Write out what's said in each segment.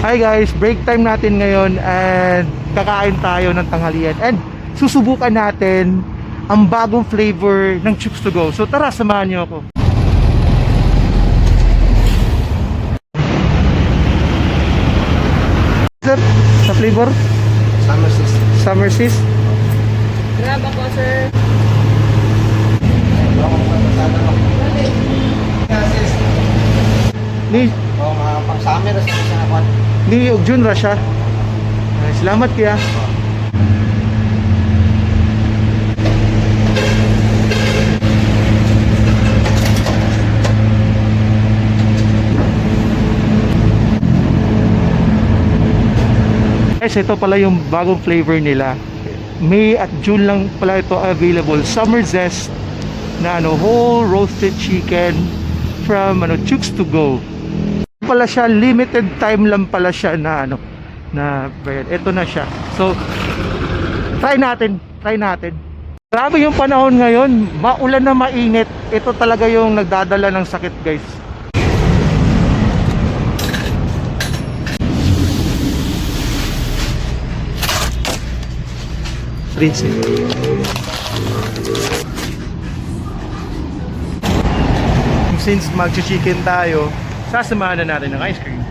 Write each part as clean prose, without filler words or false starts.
Hi guys, break time natin ngayon and kakain tayo ng tanghalian and susubukan natin ang bagong flavor ng Chooks to Go. So tara, samahan niyo ako. Sir, sa flavor? Summer sis. Summer Sis? Grab ako, sir. Ni, Pang summer sa nakuha. ni Jun Rasha. Salamat kaya. Guys, ito pala yung bagong flavor nila. May at June lang pala ito available. Summer Zest na whole roasted chicken from Chooks to Go. Pala siya, limited time lang pala siya na na bread. Ito na siya. So try natin. Grabe yung panahon ngayon, maulan na mainit. Ito talaga yung nagdadala ng sakit, guys. Rinse. Since mag-chicken tayo, sasamahan na natin ng ice cream.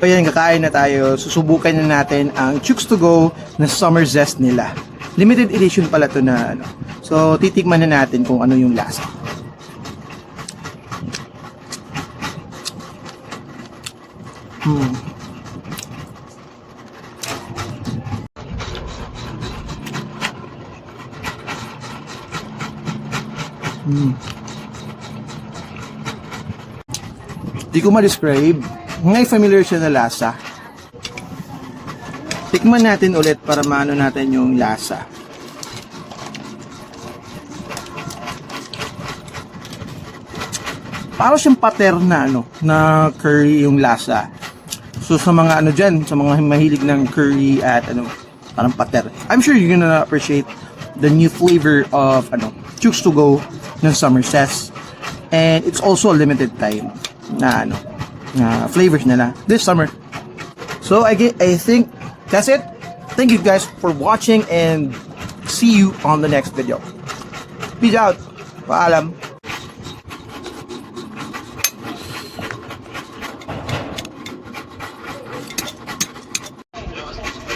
So yan, kakain na tayo. Susubukan na natin ang Chooks to Go na Summer Zest nila. Limited edition pala to na So titikman na natin kung ano yung lasa. Di ko ma-describe. Ngay familiar siya na lasa. Tikman natin ulit para maano natin yung lasa. Parang siyang pater na na curry yung lasa. So sa mga dyan, sa mga mahilig ng curry at parang pater. I'm sure you're gonna appreciate the new flavor of Chooks to Go ng Summer Zest. And it's also a limited time na flavors nila this summer. So I think that's it. Thank you guys for watching and see you on the next video. Peace out. Paalam.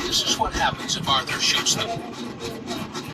This is what happens if Arthur shoots them.